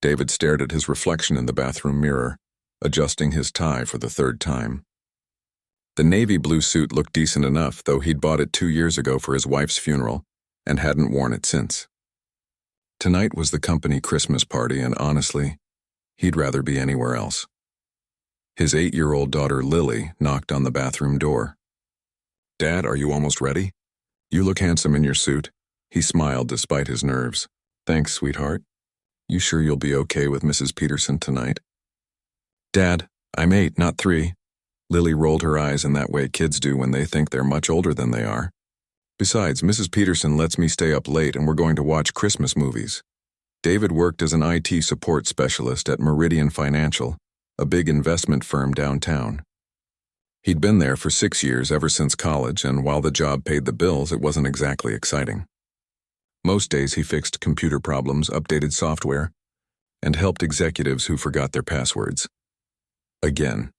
David stared at his reflection in the bathroom mirror, adjusting his tie for the third time. The navy blue suit looked decent enough, though he'd bought it 2 years ago for his wife's funeral and hadn't worn it since. Tonight was the company Christmas party, and honestly, he'd rather be anywhere else. His 8-year-old daughter Lily knocked on the bathroom door. "Dad, are you almost ready? You look handsome in your suit." He smiled despite his nerves. "Thanks, sweetheart. You sure you'll be okay with Mrs. Peterson tonight?" "Dad, I'm 8, not 3. Lily rolled her eyes in that way kids do when they think they're much older than they are. "Besides, Mrs. Peterson lets me stay up late and we're going to watch Christmas movies." David worked as an IT support specialist at Meridian Financial, a big investment firm downtown. He'd been there for 6 years ever since college, and while the job paid the bills, it wasn't exactly exciting. Most days he fixed computer problems, updated software, and helped executives who forgot their passwords. Again,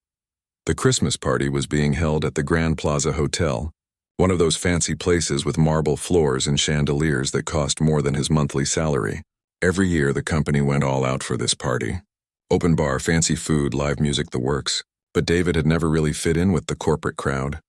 the Christmas party was being held at the Grand Plaza Hotel, one of those fancy places with marble floors and chandeliers that cost more than his monthly salary. Every year the company went all out for this party. Open bar, fancy food, live music, the works. But David had never really fit in with the corporate crowd.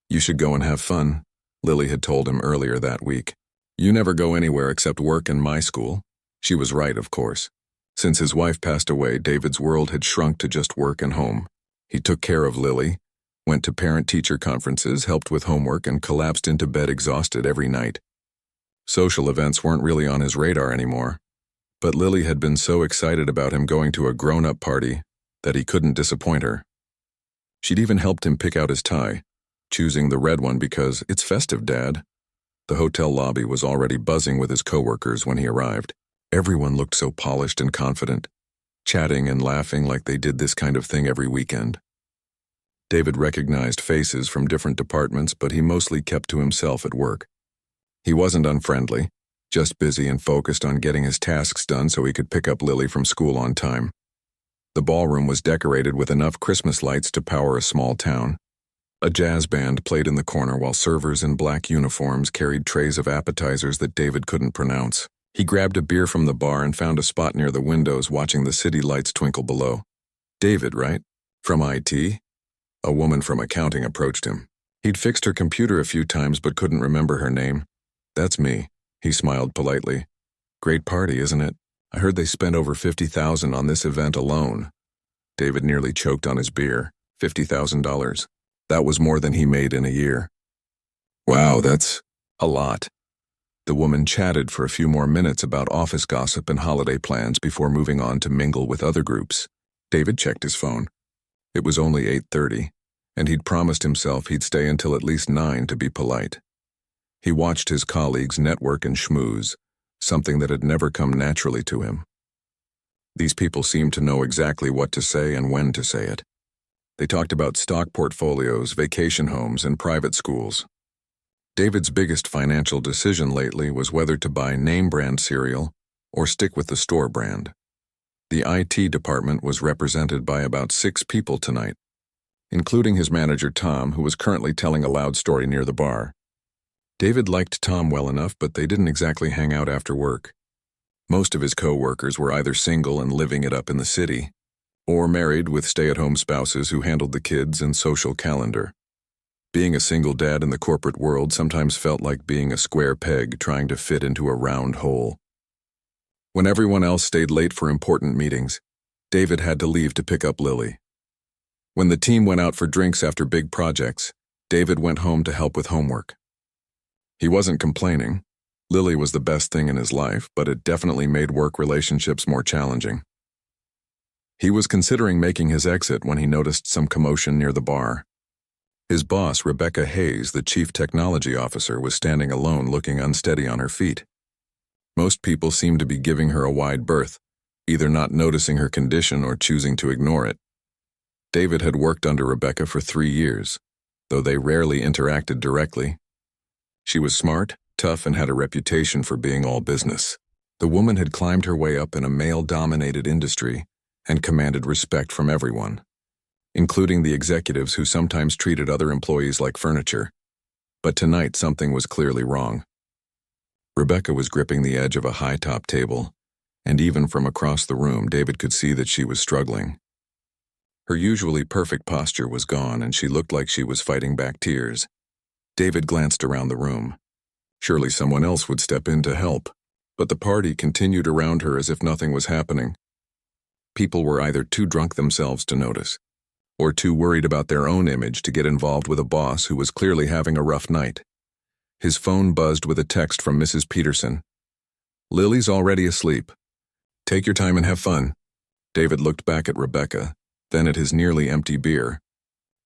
"You should go and have fun," Lily had told him earlier that week. "You never go anywhere except work and my school." She was right, of course. Since his wife passed away, David's world had shrunk to just work and home. He took care of Lily, went to parent-teacher conferences, helped with homework, and collapsed into bed exhausted every night. Social events weren't really on his radar anymore, but Lily had been so excited about him going to a grown-up party that he couldn't disappoint her. She'd even helped him pick out his tie, choosing the red one because, "It's festive, Dad." The hotel lobby was already buzzing with his coworkers when he arrived. Everyone looked so polished and confident, chatting and laughing like they did this kind of thing every weekend. David recognized faces from different departments, but he mostly kept to himself at work. He wasn't unfriendly, just busy and focused on getting his tasks done so he could pick up Lily from school on time. The ballroom was decorated with enough Christmas lights to power a small town. A jazz band played in the corner while servers in black uniforms carried trays of appetizers that David couldn't pronounce. He grabbed a beer from the bar and found a spot near the windows watching the city lights twinkle below. "David, right? From IT?" A woman from accounting approached him. He'd fixed her computer a few times but couldn't remember her name. "That's me," he smiled politely. "Great party, isn't it? I heard they spent over $50,000 on this event alone." David nearly choked on his beer. $50,000. That was more than he made in a year. "Wow, that's a lot." The woman chatted for a few more minutes about office gossip and holiday plans before moving on to mingle with other groups. David checked his phone. It was only 8:30, and he'd promised himself he'd stay until at least 9 to be polite. He watched his colleagues network and schmooze, something that had never come naturally to him. These people seemed to know exactly what to say and when to say it. They talked about stock portfolios, vacation homes, and private schools. David's biggest financial decision lately was whether to buy name-brand cereal or stick with the store brand. The IT department was represented by about 6 people tonight, including his manager Tom, who was currently telling a loud story near the bar. David liked Tom well enough, but they didn't exactly hang out after work. Most of his co-workers were either single and living it up in the city, or married with stay-at-home spouses who handled the kids and social calendar. Being a single dad in the corporate world sometimes felt like being a square peg trying to fit into a round hole. When everyone else stayed late for important meetings, David had to leave to pick up Lily. When the team went out for drinks after big projects, David went home to help with homework. He wasn't complaining. Lily was the best thing in his life, but it definitely made work relationships more challenging. He was considering making his exit when he noticed some commotion near the bar. His boss, Rebecca Hayes, the chief technology officer, was standing alone looking unsteady on her feet. Most people seemed to be giving her a wide berth, either not noticing her condition or choosing to ignore it. David had worked under Rebecca for 3 years, though they rarely interacted directly. She was smart, tough, and had a reputation for being all business. The woman had climbed her way up in a male-dominated industry and commanded respect from everyone, including the executives who sometimes treated other employees like furniture. But tonight something was clearly wrong. Rebecca was gripping the edge of a high-top table, and even from across the room, David could see that she was struggling. Her usually perfect posture was gone, and she looked like she was fighting back tears. David glanced around the room. Surely someone else would step in to help, but the party continued around her as if nothing was happening. People were either too drunk themselves to notice, or too worried about their own image to get involved with a boss who was clearly having a rough night. His phone buzzed with a text from Mrs. Peterson. "Lily's already asleep. Take your time and have fun." David looked back at Rebecca, then at his nearly empty beer.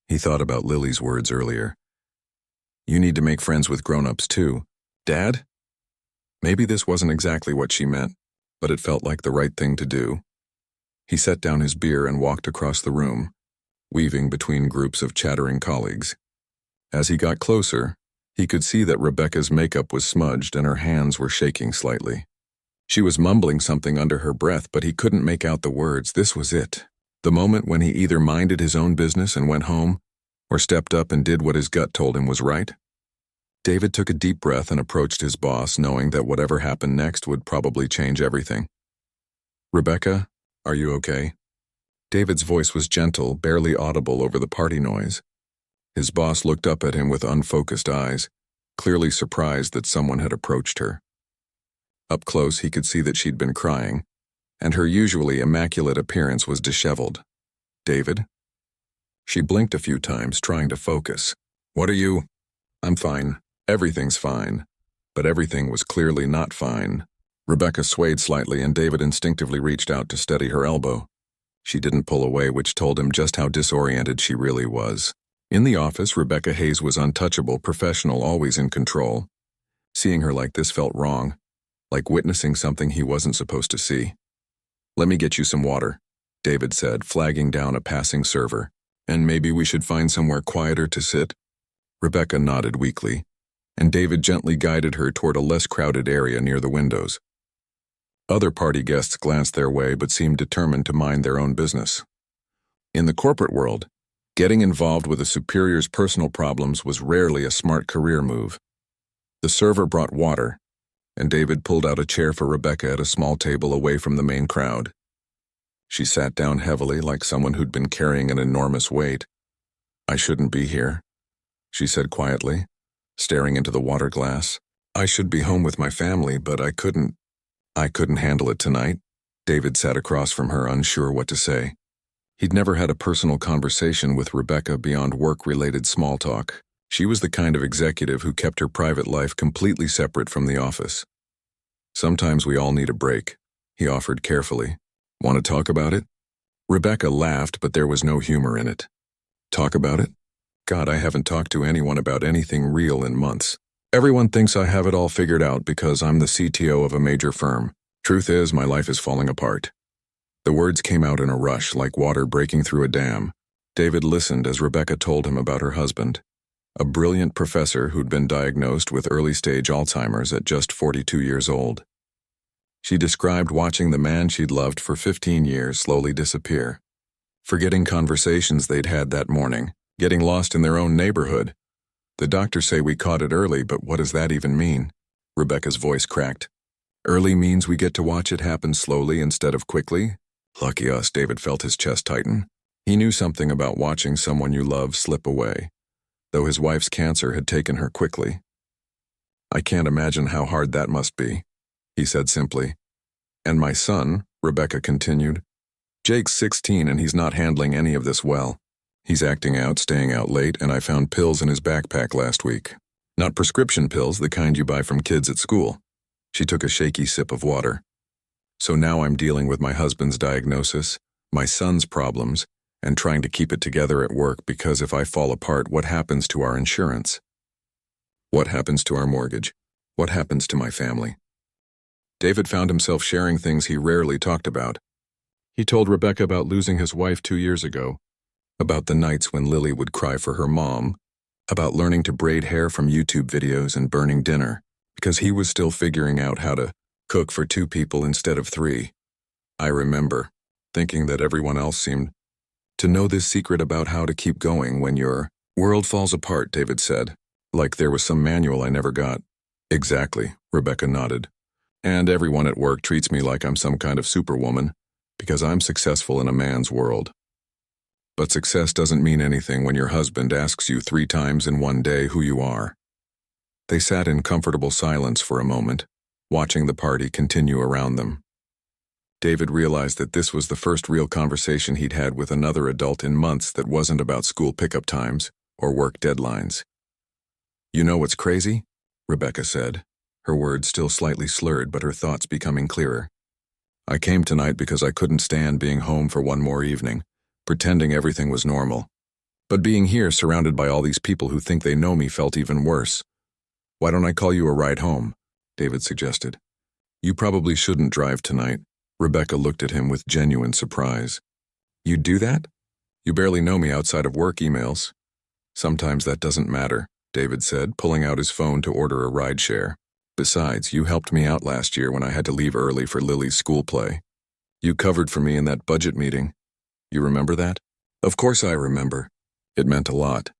He thought about Lily's words earlier. "You need to make friends with grown-ups too. Dad?" Maybe this wasn't exactly what she meant, but it felt like the right thing to do. He set down his beer and walked across the room, weaving between groups of chattering colleagues. As he got closer, he could see that Rebecca's makeup was smudged and her hands were shaking slightly. She was mumbling something under her breath, but he couldn't make out the words. This was it. The moment when he either minded his own business and went home, or stepped up and did what his gut told him was right. David took a deep breath and approached his boss, knowing that whatever happened next would probably change everything. "Rebecca, are you okay?" David's voice was gentle, barely audible over the party noise. His boss looked up at him with unfocused eyes, clearly surprised that someone had approached her. Up close, he could see that she'd been crying, and her usually immaculate appearance was disheveled. "David?" She blinked a few times, trying to focus. "What are you?" "I'm fine. Everything's fine." But everything was clearly not fine. Rebecca swayed slightly, and David instinctively reached out to steady her elbow. She didn't pull away, which told him just how disoriented she really was. In the office, Rebecca Hayes was untouchable, professional, always in control. Seeing her like this felt wrong, like witnessing something he wasn't supposed to see. "Let me get you some water," David said, flagging down a passing server. "And maybe we should find somewhere quieter to sit?" Rebecca nodded weakly, and David gently guided her toward a less crowded area near the windows. Other party guests glanced their way but seemed determined to mind their own business. In the corporate world, getting involved with a superior's personal problems was rarely a smart career move. The server brought water, and David pulled out a chair for Rebecca at a small table away from the main crowd. She sat down heavily, like someone who'd been carrying an enormous weight. "I shouldn't be here," she said quietly, staring into the water glass. "I should be home with my family, but I couldn't handle it tonight." David sat across from her, unsure what to say. He'd never had a personal conversation with Rebecca beyond work-related small talk. She was the kind of executive who kept her private life completely separate from the office. "Sometimes we all need a break," he offered carefully. "Want to talk about it?" Rebecca laughed, but there was no humor in it. "Talk about it? God, I haven't talked to anyone about anything real in months. Everyone thinks I have it all figured out because I'm the CTO of a major firm. Truth is, my life is falling apart." The words came out in a rush, like water breaking through a dam. David listened as Rebecca told him about her husband, a brilliant professor who'd been diagnosed with early-stage Alzheimer's at just 42 years old. She described watching the man she'd loved for 15 years slowly disappear, forgetting conversations they'd had that morning, getting lost in their own neighborhood. "The doctors say we caught it early, but what does that even mean?" Rebecca's voice cracked. "Early means we get to watch it happen slowly instead of quickly?" Lucky us, David felt his chest tighten. He knew something about watching someone you love slip away, though his wife's cancer had taken her quickly. "I can't imagine how hard that must be," he said simply. "And my son," Rebecca continued. "Jake's 16 and he's not handling any of this well. He's acting out, staying out late, and I found pills in his backpack last week. Not prescription pills, the kind you buy from kids at school." She took a shaky sip of water. "So now I'm dealing with my husband's diagnosis, my son's problems, and trying to keep it together at work because if I fall apart, what happens to our insurance? What happens to our mortgage? What happens to my family?" David found himself sharing things he rarely talked about. He told Rebecca about losing his wife 2 years ago, about the nights when Lily would cry for her mom, about learning to braid hair from YouTube videos and burning dinner, because he was still figuring out how to cook for 2 people instead of 3. "I remember thinking that everyone else seemed to know this secret about how to keep going when your world falls apart," David said, "like there was some manual I never got." "Exactly," Rebecca nodded. And everyone at work treats me like I'm some kind of superwoman because I'm successful in a man's world. But success doesn't mean anything when your husband asks you 3 times in one day who you are. They sat in comfortable silence for a moment, watching the party continue around them. David realized that this was the first real conversation he'd had with another adult in months that wasn't about school pickup times or work deadlines. "You know what's crazy?" Rebecca said, her words still slightly slurred but her thoughts becoming clearer. "I came tonight because I couldn't stand being home for one more evening, pretending everything was normal. But being here surrounded by all these people who think they know me felt even worse. Why don't I call you a ride home?" David suggested. "You probably shouldn't drive tonight." Rebecca looked at him with genuine surprise. "You'd do that? You barely know me outside of work emails." "Sometimes that doesn't matter," David said, pulling out his phone to order a rideshare. "Besides, you helped me out last year when I had to leave early for Lily's school play. You covered for me in that budget meeting. You remember that?" "Of course I remember." It meant a lot.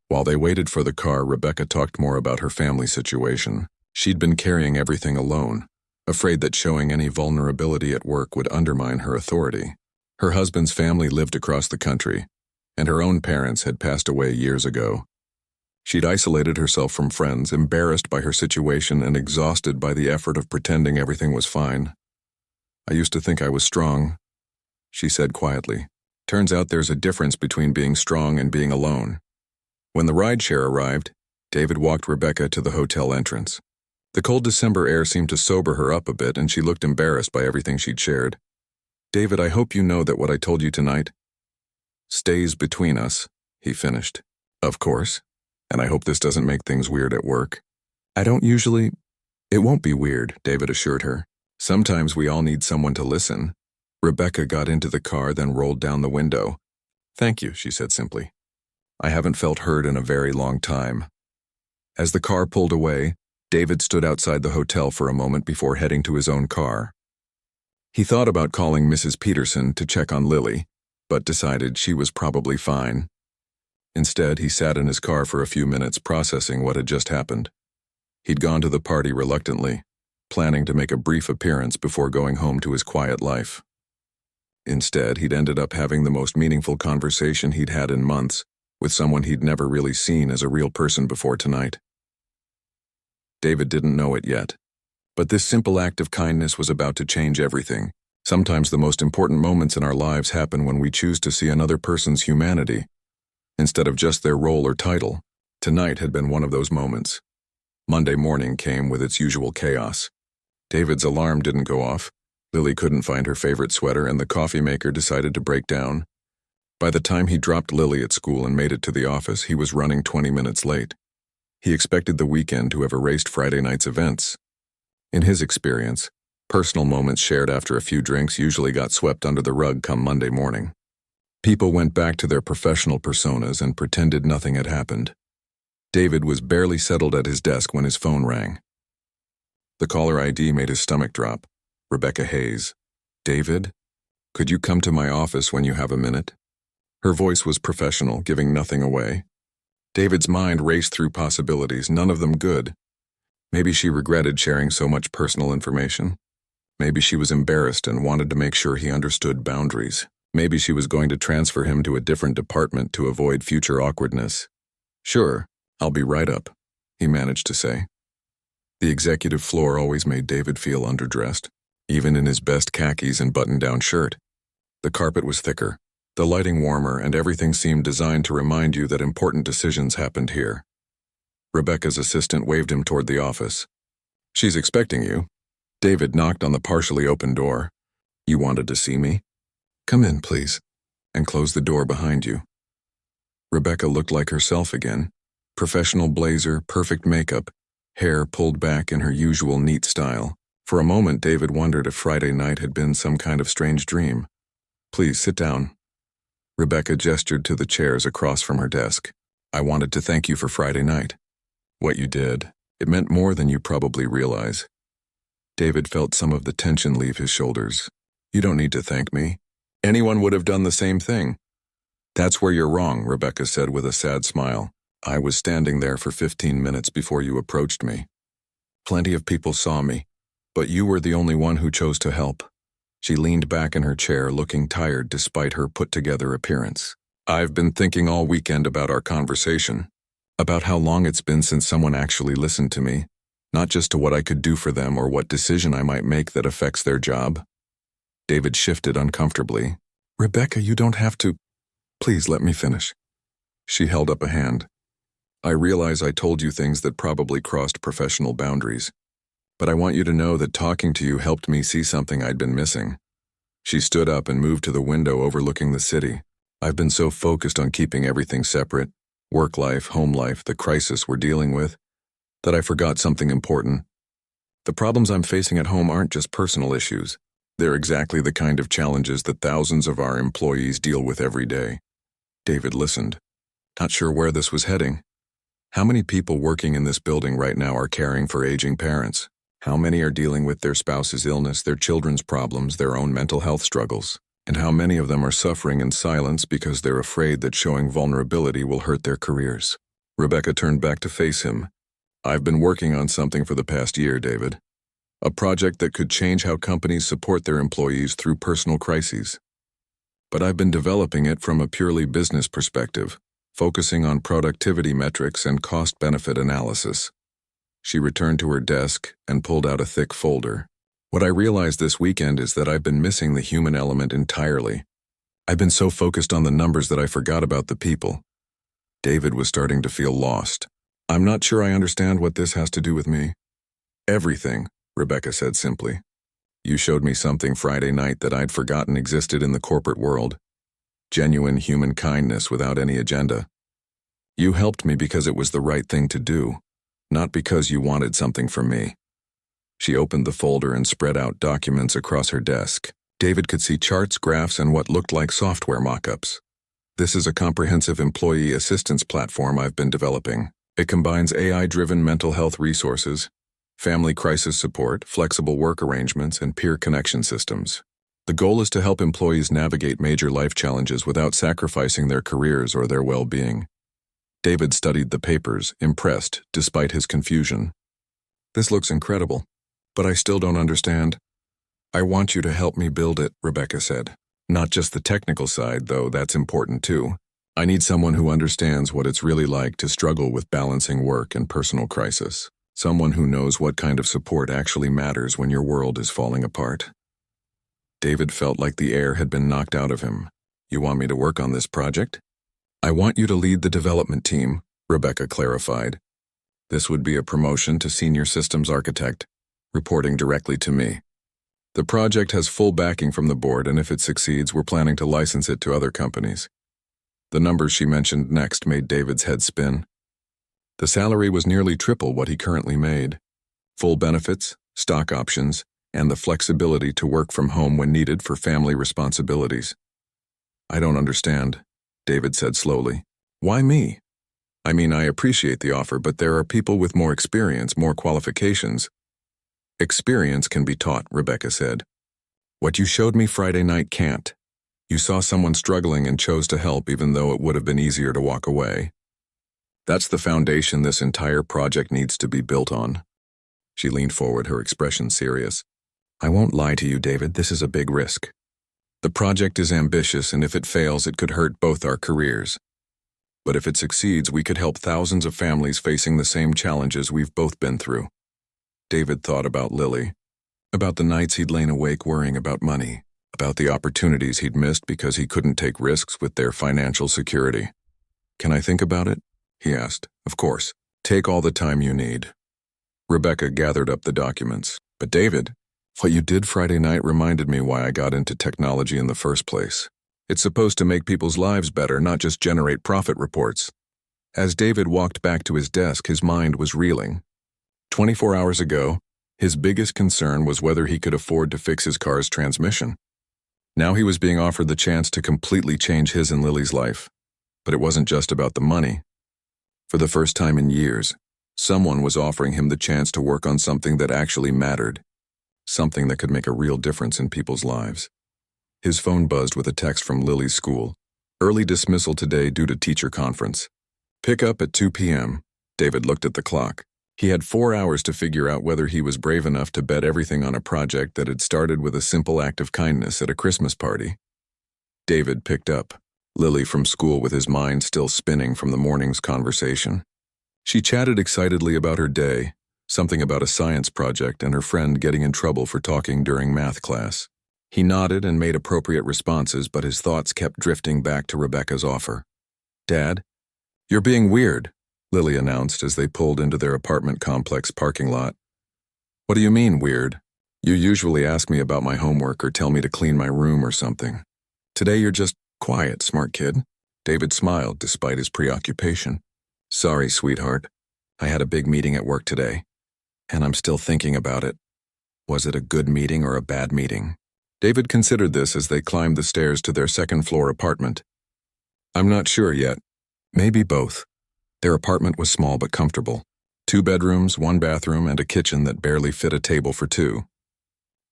While they waited for the car, Rebecca talked more about her family situation. She'd been carrying everything alone, afraid that showing any vulnerability at work would undermine her authority. Her husband's family lived across the country, and her own parents had passed away years ago. She'd isolated herself from friends, embarrassed by her situation and exhausted by the effort of pretending everything was fine. "I used to think I was strong," she said quietly. "Turns out there's a difference between being strong and being alone." When the rideshare arrived, David walked Rebecca to the hotel entrance. The cold December air seemed to sober her up a bit, and she looked embarrassed by everything she'd shared. "David, I hope you know that what I told you tonight stays between us," he finished. "Of course. And I hope this doesn't make things weird at work." "I don't usually—" "It won't be weird," David assured her. "Sometimes we all need someone to listen." Rebecca got into the car, then rolled down the window. "Thank you," she said simply. "I haven't felt heard in a very long time." As the car pulled away, David stood outside the hotel for a moment before heading to his own car. He thought about calling Mrs. Peterson to check on Lily, but decided she was probably fine. Instead, he sat in his car for a few minutes processing what had just happened. He'd gone to the party reluctantly, planning to make a brief appearance before going home to his quiet life. Instead, he'd ended up having the most meaningful conversation he'd had in months with someone he'd never really seen as a real person before tonight. David didn't know it yet, but this simple act of kindness was about to change everything. Sometimes the most important moments in our lives happen when we choose to see another person's humanity, instead of just their role or title. Tonight had been one of those moments. Monday morning came with its usual chaos. David's alarm didn't go off, Lily couldn't find her favorite sweater, and the coffee maker decided to break down. By the time he dropped Lily at school and made it to the office, he was running 20 minutes late. He expected the weekend to have erased Friday night's events. In his experience, personal moments shared after a few drinks usually got swept under the rug come Monday morning. People went back to their professional personas and pretended nothing had happened. David was barely settled at his desk when his phone rang. The caller ID made his stomach drop. Rebecca Hayes. "David, could you come to my office when you have a minute?" Her voice was professional, giving nothing away. David's mind raced through possibilities, none of them good. Maybe she regretted sharing so much personal information. Maybe she was embarrassed and wanted to make sure he understood boundaries. Maybe she was going to transfer him to a different department to avoid future awkwardness. "Sure, I'll be right up," he managed to say. The executive floor always made David feel underdressed, even in his best khakis and button-down shirt. The carpet was thicker, the lighting warmer, and everything seemed designed to remind you that important decisions happened here. Rebecca's assistant waved him toward the office. "She's expecting you." David knocked on the partially open door. "You wanted to see me? Come in, please, and close the door behind you." Rebecca looked like herself again. Professional blazer, perfect makeup, hair pulled back in her usual neat style. For a moment, David wondered if Friday night had been some kind of strange dream. "Please, sit down." Rebecca gestured to the chairs across from her desk. "I wanted to thank you for Friday night. What you did, it meant more than you probably realize." David felt some of the tension leave his shoulders. "You don't need to thank me. Anyone would have done the same thing." "That's where you're wrong," Rebecca said with a sad smile. "I was standing there for 15 minutes before you approached me. Plenty of people saw me. But you were the only one who chose to help. She leaned back in her chair, looking tired despite her put-together appearance. I've been thinking all weekend about our conversation, about how long it's been since someone actually listened to me, not just to what I could do for them or what decision I might make that affects their job. David shifted uncomfortably. Rebecca, you don't have to. Please let me finish. She held up a hand. I realize I told you things that probably crossed professional boundaries, but I want you to know that talking to you helped me see something I'd been missing. She stood up and moved to the window overlooking the city. I've been so focused on keeping everything separate, work life, home life, the crisis we're dealing with, that I forgot something important. The problems I'm facing at home aren't just personal issues. They're exactly the kind of challenges that thousands of our employees deal with every day. David listened, not sure where this was heading. How many people working in this building right now are caring for aging parents? How many are dealing with their spouse's illness, their children's problems, their own mental health struggles? And how many of them are suffering in silence because they're afraid that showing vulnerability will hurt their careers? Rebecca turned back to face him. I've been working on something for the past year, David. A project that could change how companies support their employees through personal crises. But I've been developing it from a purely business perspective, focusing on productivity metrics and cost-benefit analysis. She returned to her desk and pulled out a thick folder. What I realized this weekend is that I've been missing the human element entirely. I've been so focused on the numbers that I forgot about the people. David was starting to feel lost. I'm not sure I understand what this has to do with me. Everything, Rebecca said simply. You showed me something Friday night that I'd forgotten existed in the corporate world. Genuine human kindness without any agenda. You helped me because it was the right thing to do, not because you wanted something from me. She opened the folder and spread out documents across her desk. David could see charts, graphs, and what looked like software mock-ups. This is a comprehensive employee assistance platform I've been developing. It combines AI-driven mental health resources, family crisis support, flexible work arrangements, and peer connection systems. The goal is to help employees navigate major life challenges without sacrificing their careers or their well-being. David studied the papers, impressed despite his confusion. This looks incredible, but I still don't understand. I want you to help me build it, Rebecca said. Not just the technical side, though that's important too. I need someone who understands what it's really like to struggle with balancing work and personal crisis. Someone who knows what kind of support actually matters when your world is falling apart. David felt like the air had been knocked out of him. You want me to work on this project? I want you to lead the development team, Rebecca clarified. This would be a promotion to senior systems architect, reporting directly to me. The project has full backing from the board, and if it succeeds, we're planning to license it to other companies. The numbers she mentioned next made David's head spin. The salary was nearly triple what he currently made. Full benefits, stock options, and the flexibility to work from home when needed for family responsibilities. I don't understand, David said slowly. Why me? I mean, I appreciate the offer, but there are people with more experience, more qualifications. Experience can be taught, Rebecca said. What you showed me Friday night can't. You saw someone struggling and chose to help even though it would have been easier to walk away. That's the foundation this entire project needs to be built on. She leaned forward, her expression serious. I won't lie to you, David, this is a big risk. The project is ambitious, and if it fails, it could hurt both our careers. But if it succeeds, we could help thousands of families facing the same challenges we've both been through. David thought about Lily, about the nights he'd lain awake worrying about money, about the opportunities he'd missed because he couldn't take risks with their financial security. Can I think about it? He asked. Of course. Take all the time you need. Rebecca gathered up the documents. But David, what you did Friday night reminded me why I got into technology in the first place. It's supposed to make people's lives better, not just generate profit reports. As David walked back to his desk, his mind was reeling. 24 hours ago, his biggest concern was whether he could afford to fix his car's transmission. Now he was being offered the chance to completely change his and Lily's life. But it wasn't just about the money. For the first time in years, someone was offering him the chance to work on something that actually mattered, something that could make a real difference in people's lives. His phone buzzed with a text from Lily's school. Early dismissal today due to teacher conference. Pick up at 2 p.m. David looked at the clock. He had 4 hours to figure out whether he was brave enough to bet everything on a project that had started with a simple act of kindness at a Christmas party. David picked up Lily from school with his mind still spinning from the morning's conversation. She chatted excitedly about her day, something about a science project and her friend getting in trouble for talking during math class. He nodded and made appropriate responses, but his thoughts kept drifting back to Rebecca's offer. "Dad, you're being weird," Lily announced as they pulled into their apartment complex parking lot. "What do you mean, weird? You usually ask me about my homework or tell me to clean my room or something. Today you're just quiet, smart kid." David smiled despite his preoccupation. "Sorry, sweetheart. I had a big meeting at work today, and I'm still thinking about it. Was it a good meeting or a bad meeting?" David considered this as they climbed the stairs to their second-floor apartment. "I'm not sure yet. Maybe both." Their apartment was small but comfortable. 2 bedrooms, 1 bathroom, and a kitchen that barely fit a table for 2.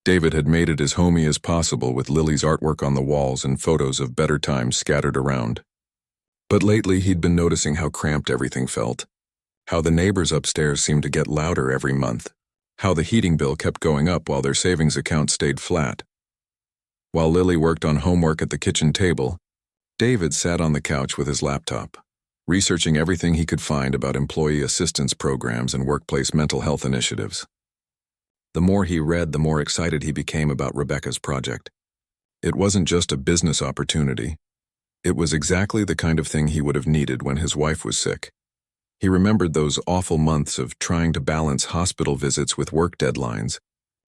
David had made it as homey as possible with Lily's artwork on the walls and photos of better times scattered around. But lately he'd been noticing how cramped everything felt, how the neighbors upstairs seemed to get louder every month, how the heating bill kept going up while their savings account stayed flat. While Lily worked on homework at the kitchen table, David sat on the couch with his laptop, researching everything he could find about employee assistance programs and workplace mental health initiatives. The more he read, the more excited he became about Rebecca's project. It wasn't just a business opportunity. It was exactly the kind of thing he would have needed when his wife was sick. He remembered those awful months of trying to balance hospital visits with work deadlines,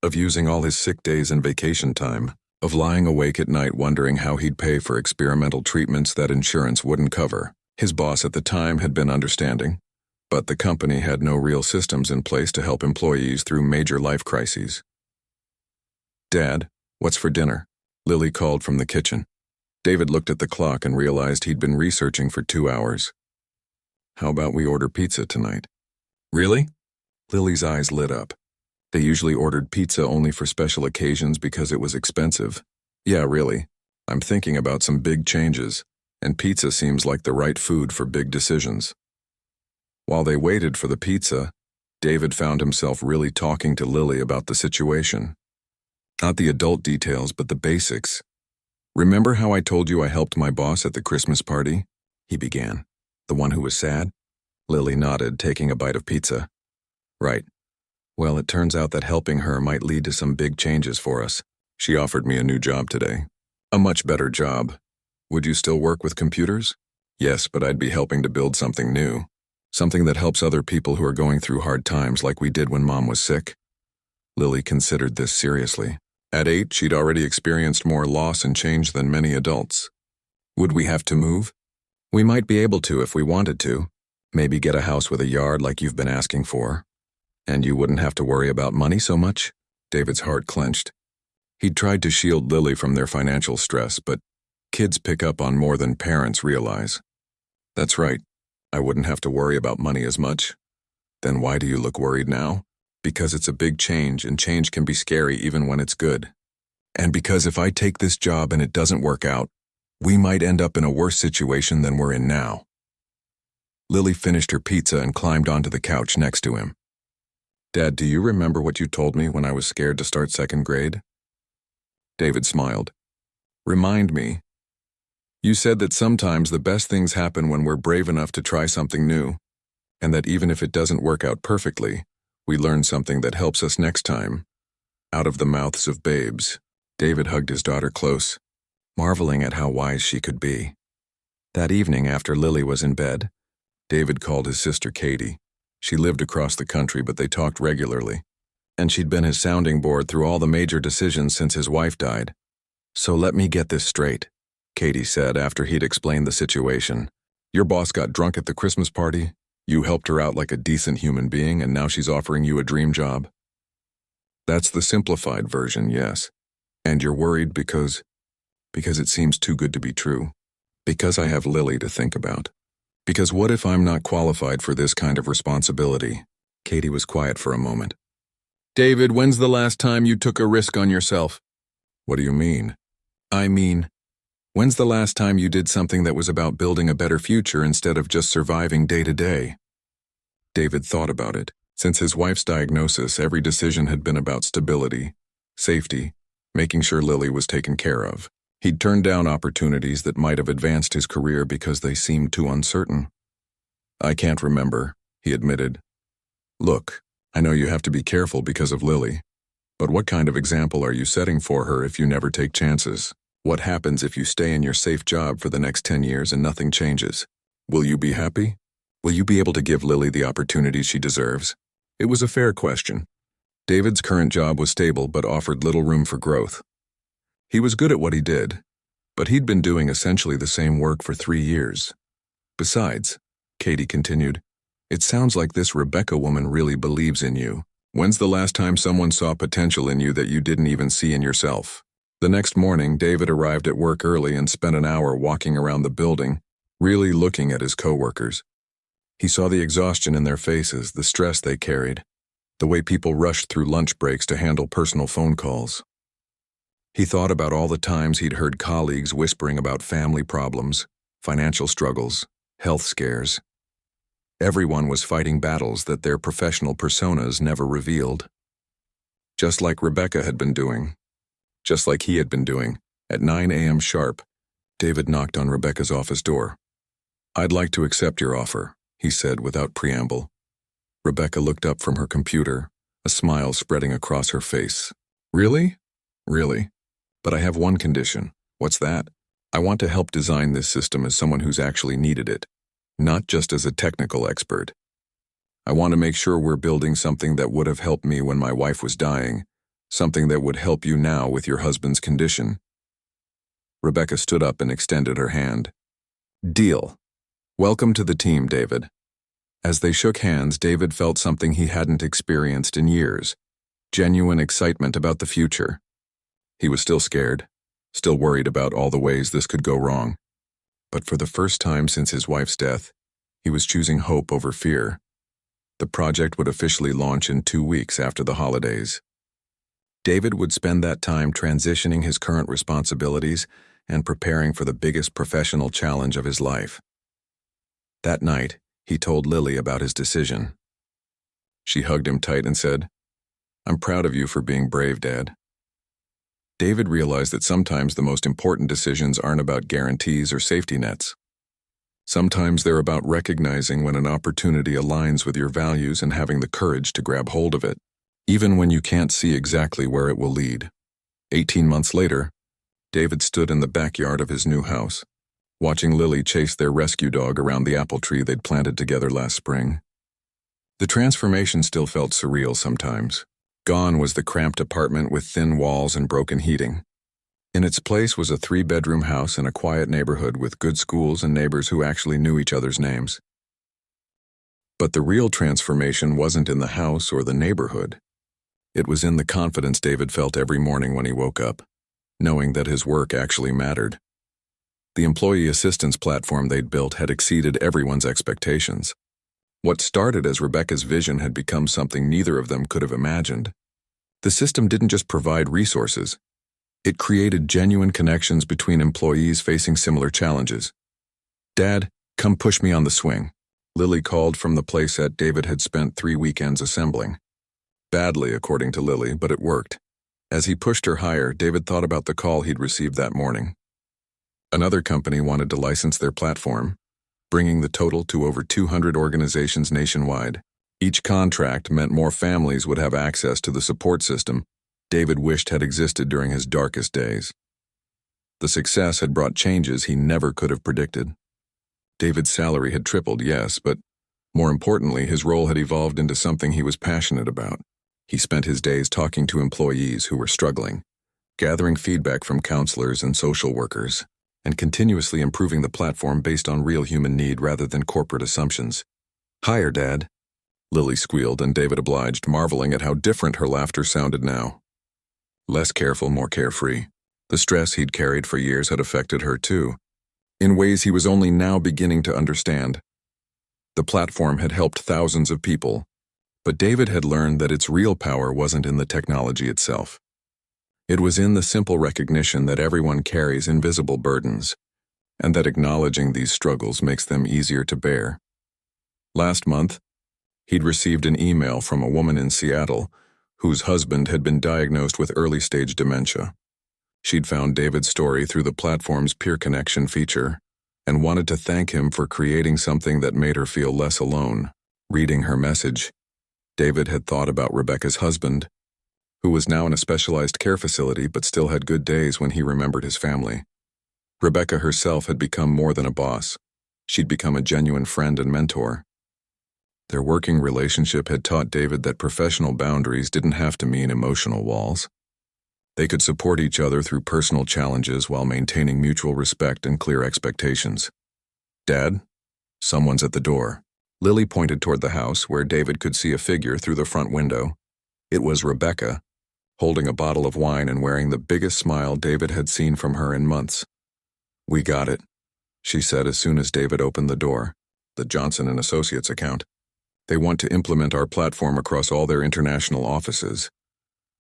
of using all his sick days and vacation time, of lying awake at night wondering how he'd pay for experimental treatments that insurance wouldn't cover. His boss at the time had been understanding, but the company had no real systems in place to help employees through major life crises. "Dad, what's for dinner?" Lily called from the kitchen. David looked at the clock and realized he'd been researching for 2 hours. "How about we order pizza tonight?" "Really?" Lily's eyes lit up. They usually ordered pizza only for special occasions because it was expensive. "Yeah, really. I'm thinking about some big changes, and pizza seems like the right food for big decisions." While they waited for the pizza, David found himself really talking to Lily about the situation. Not the adult details, but the basics. "Remember how I told you I helped my boss at the Christmas party?" he began. "The one who was sad?" Lily nodded, taking a bite of pizza. "Right. Well, it turns out that helping her might lead to some big changes for us. She offered me a new job today. A much better job. Would you still work with computers?" "Yes, but I'd be helping to build something new. Something that helps other people who are going through hard times like we did when Mom was sick." Lily considered this seriously. At 8, she'd already experienced more loss and change than many adults. "Would we have to move?" "We might be able to if we wanted to. Maybe get a house with a yard like you've been asking for. And you wouldn't have to worry about money so much?" David's heart clenched. He'd tried to shield Lily from their financial stress, but kids pick up on more than parents realize. "That's right. I wouldn't have to worry about money as much." "Then why do you look worried now?" "Because it's a big change, and change can be scary even when it's good. And because if I take this job and it doesn't work out, we might end up in a worse situation than we're in now." Lily finished her pizza and climbed onto the couch next to him. "Dad, do you remember what you told me when I was scared to start 2nd grade?" David smiled. "Remind me." "You said that sometimes the best things happen when we're brave enough to try something new, and that even if it doesn't work out perfectly, we learn something that helps us next time." Out of the mouths of babes, David hugged his daughter close, marveling at how wise she could be. That evening, after Lily was in bed, David called his sister Katie. She lived across the country, but they talked regularly, and she'd been his sounding board through all the major decisions since his wife died. "So let me get this straight," Katie said after he'd explained the situation. "Your boss got drunk at the Christmas party, you helped her out like a decent human being, and now she's offering you a dream job?" "That's the simplified version, yes. And you're worried because it seems too good to be true. Because I have Lily to think about. Because what if I'm not qualified for this kind of responsibility?" Katie was quiet for a moment. "David, when's the last time you took a risk on yourself?" "What do you mean?" "I mean, when's the last time you did something that was about building a better future instead of just surviving day to day?" David thought about it. Since his wife's diagnosis, every decision had been about stability, safety, making sure Lily was taken care of. He'd turned down opportunities that might have advanced his career because they seemed too uncertain. "I can't remember," he admitted. "Look, I know you have to be careful because of Lily. But what kind of example are you setting for her if you never take chances? What happens if you stay in your safe job for the next 10 years and nothing changes? Will you be happy? Will you be able to give Lily the opportunities she deserves?" It was a fair question. David's current job was stable but offered little room for growth. He was good at what he did, but he'd been doing essentially the same work for 3 years. "Besides," Katie continued, "it sounds like this Rebecca woman really believes in you. When's the last time someone saw potential in you that you didn't even see in yourself?" The next morning, David arrived at work early and spent an hour walking around the building, really looking at his coworkers. He saw the exhaustion in their faces, the stress they carried, the way people rushed through lunch breaks to handle personal phone calls. He thought about all the times he'd heard colleagues whispering about family problems, financial struggles, health scares. Everyone was fighting battles that their professional personas never revealed. Just like Rebecca had been doing. Just like he had been doing. At 9 a.m. sharp, David knocked on Rebecca's office door. "I'd like to accept your offer," he said without preamble. Rebecca looked up from her computer, a smile spreading across her face. "Really? Really? But I have one condition." "What's that?" "I want to help design this system as someone who's actually needed it, not just as a technical expert. I want to make sure we're building something that would have helped me when my wife was dying, something that would help you now with your husband's condition." Rebecca stood up and extended her hand. "Deal. Welcome to the team, David." As they shook hands, David felt something he hadn't experienced in years, genuine excitement about the future. He was still scared, still worried about all the ways this could go wrong. But for the first time since his wife's death, he was choosing hope over fear. The project would officially launch in 2 weeks after the holidays. David would spend that time transitioning his current responsibilities and preparing for the biggest professional challenge of his life. That night, he told Lily about his decision. She hugged him tight and said, "I'm proud of you for being brave, Dad." David realized that sometimes the most important decisions aren't about guarantees or safety nets. Sometimes they're about recognizing when an opportunity aligns with your values and having the courage to grab hold of it, even when you can't see exactly where it will lead. 18 months later, David stood in the backyard of his new house, watching Lily chase their rescue dog around the apple tree they'd planted together last spring. The transformation still felt surreal sometimes. Gone was the cramped apartment with thin walls and broken heating. In its place was a 3-bedroom house in a quiet neighborhood with good schools and neighbors who actually knew each other's names. But the real transformation wasn't in the house or the neighborhood. It was in the confidence David felt every morning when he woke up, knowing that his work actually mattered. The employee assistance platform they'd built had exceeded everyone's expectations. What started as Rebecca's vision had become something neither of them could have imagined. The system didn't just provide resources. It created genuine connections between employees facing similar challenges. "Dad, come push me on the swing," Lily called from the playset David had spent 3 weekends assembling. Badly, according to Lily, but it worked. As he pushed her higher, David thought about the call he'd received that morning. Another company wanted to license their platform, bringing the total to over 200 organizations nationwide. Each contract meant more families would have access to the support system David wished had existed during his darkest days. The success had brought changes he never could have predicted. David's salary had tripled, yes, but more importantly, his role had evolved into something he was passionate about. He spent his days talking to employees who were struggling, gathering feedback from counselors and social workers, and continuously improving the platform based on real human need rather than corporate assumptions. "Higher, Dad," Lily squealed, and David obliged, marveling at how different her laughter sounded now. Less careful, more carefree. The stress he'd carried for years had affected her too, in ways he was only now beginning to understand. The platform had helped thousands of people, but David had learned that its real power wasn't in the technology itself. It was in the simple recognition that everyone carries invisible burdens, and that acknowledging these struggles makes them easier to bear. Last month, He'd received an email from a woman in Seattle whose husband had been diagnosed with early-stage dementia. She'd found David's story through the platform's peer connection feature and wanted to thank him for creating something that made her feel less alone. Reading her message, David had thought about Rebecca's husband, who was now in a specialized care facility but still had good days when he remembered his family. Rebecca herself had become more than a boss. She'd become a genuine friend and mentor. Their working relationship had taught David that professional boundaries didn't have to mean emotional walls. They could support each other through personal challenges while maintaining mutual respect and clear expectations. "Dad, someone's at the door." Lily pointed toward the house where David could see a figure through the front window. It was Rebecca, holding a bottle of wine and wearing the biggest smile David had seen from her in months. "We got it," she said as soon as David opened the door. "The Johnson & Associates account. They want to implement our platform across all their international offices."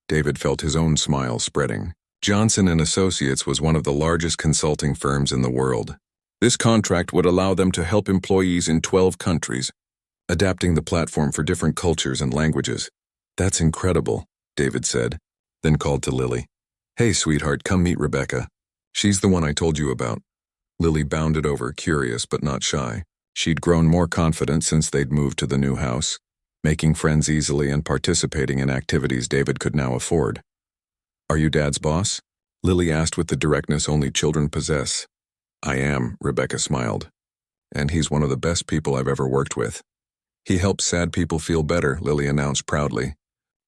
David felt his own smile spreading. Johnson & Associates was one of the largest consulting firms in the world. This contract would allow them to help employees in 12 countries, adapting the platform for different cultures and languages. "That's incredible," David said, then called to Lily. "Hey, sweetheart, come meet Rebecca. She's the one I told you about." Lily bounded over, curious but not shy. She'd grown more confident since they'd moved to the new house, making friends easily and participating in activities David could now afford. "Are you Dad's boss?" Lily asked with the directness only children possess. "I am," Rebecca smiled. "And he's one of the best people I've ever worked with. He helps sad people feel better," Lily announced proudly.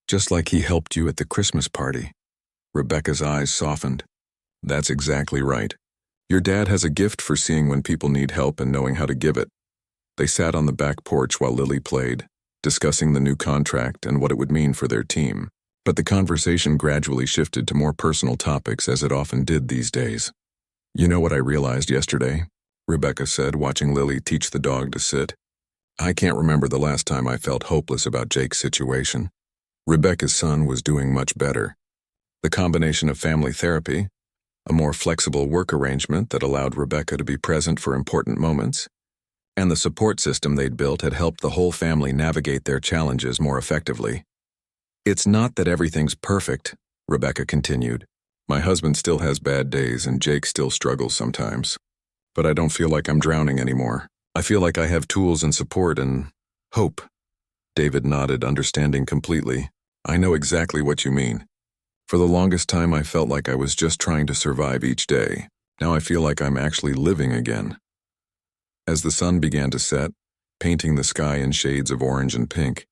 "Just like he helped you at the Christmas party." Rebecca's eyes softened. "That's exactly right. Your dad has a gift for seeing when people need help and knowing how to give it." They sat on the back porch while Lily played, discussing the new contract and what it would mean for their team. But the conversation gradually shifted to more personal topics, as it often did these days. "You know what I realized yesterday?" Rebecca said, watching Lily teach the dog to sit. "I can't remember the last time I felt hopeless about Jake's situation. Rebecca's son was doing much better. The combination of family therapy, a more flexible work arrangement that allowed Rebecca to be present for important moments, and the support system they'd built had helped the whole family navigate their challenges more effectively. It's not that everything's perfect," Rebecca continued. "My husband still has bad days and Jake still struggles sometimes. But I don't feel like I'm drowning anymore. I feel like I have tools and support and hope." David nodded, understanding completely. "I know exactly what you mean. For the longest time I felt like I was just trying to survive each day. Now I feel like I'm actually living again." As the sun began to set, painting the sky in shades of orange and pink,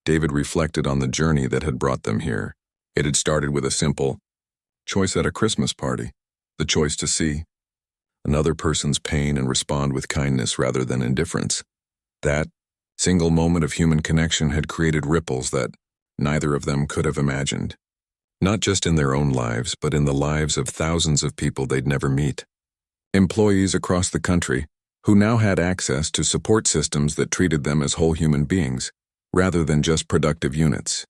David reflected on the journey that had brought them here. It had started with a simple choice at a Christmas party, the choice to see another person's pain and respond with kindness rather than indifference. That single moment of human connection had created ripples that neither of them could have imagined. Not just in their own lives, but in the lives of thousands of people they'd never meet. Employees across the country who now had access to support systems that treated them as whole human beings, rather than just productive units.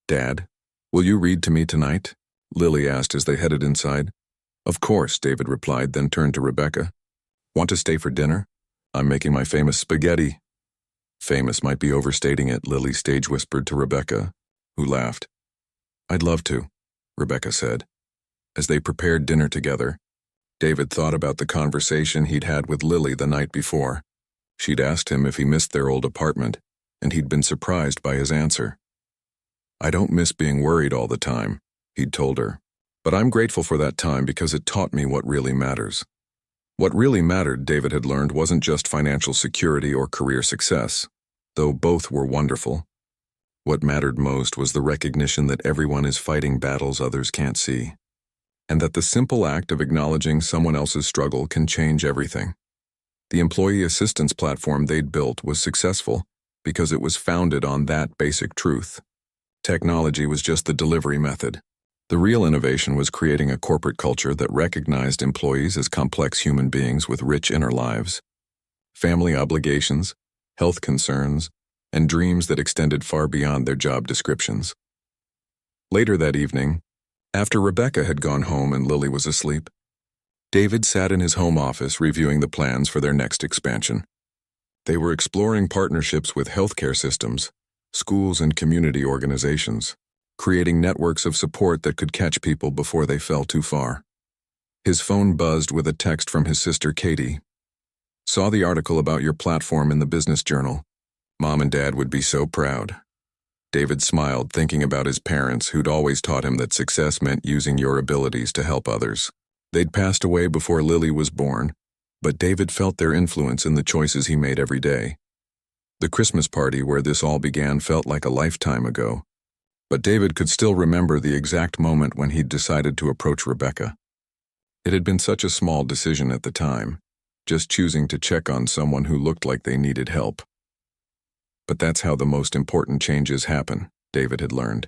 "Dad, will you read to me tonight?" Lily asked as they headed inside. "Of course," David replied, then turned to Rebecca. "Want to stay for dinner? I'm making my famous spaghetti." "Famous might be overstating it," Lily stage whispered to Rebecca, who laughed. "I'd love to," Rebecca said. As they prepared dinner together, David thought about the conversation he'd had with Lily the night before. She'd asked him if he missed their old apartment, and he'd been surprised by his answer. "I don't miss being worried all the time," he'd told her. "But I'm grateful for that time because it taught me what really matters." What really mattered, David had learned, wasn't just financial security or career success, though both were wonderful. What mattered most was the recognition that everyone is fighting battles others can't see, and that the simple act of acknowledging someone else's struggle can change everything. The employee assistance platform they'd built was successful because it was founded on that basic truth. Technology was just the delivery method. The real innovation was creating a corporate culture that recognized employees as complex human beings with rich inner lives, family obligations, health concerns, and dreams that extended far beyond their job descriptions. Later that evening, after Rebecca had gone home and Lily was asleep, David sat in his home office reviewing the plans for their next expansion. They were exploring partnerships with healthcare systems, schools, and community organizations, creating networks of support that could catch people before they fell too far. His phone buzzed with a text from his sister Katie. "Saw the article about your platform in the Business Journal. Mom and Dad would be so proud." David smiled, thinking about his parents who'd always taught him that success meant using your abilities to help others. They'd passed away before Lily was born, but David felt their influence in the choices he made every day. The Christmas party where this all began felt like a lifetime ago, but David could still remember the exact moment when he'd decided to approach Rebecca. It had been such a small decision at the time, just choosing to check on someone who looked like they needed help. But that's how the most important changes happen, David had learned.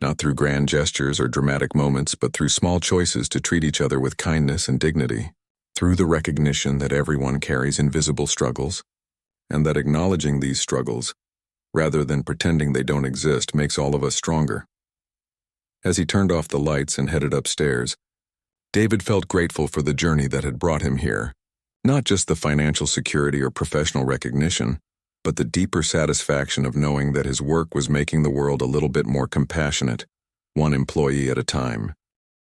Not through grand gestures or dramatic moments, but through small choices to treat each other with kindness and dignity, through the recognition that everyone carries invisible struggles, and that acknowledging these struggles, rather than pretending they don't exist, makes all of us stronger. As he turned off the lights and headed upstairs, David felt grateful for the journey that had brought him here, not just the financial security or professional recognition, but the deeper satisfaction of knowing that his work was making the world a little bit more compassionate, one employee at a time.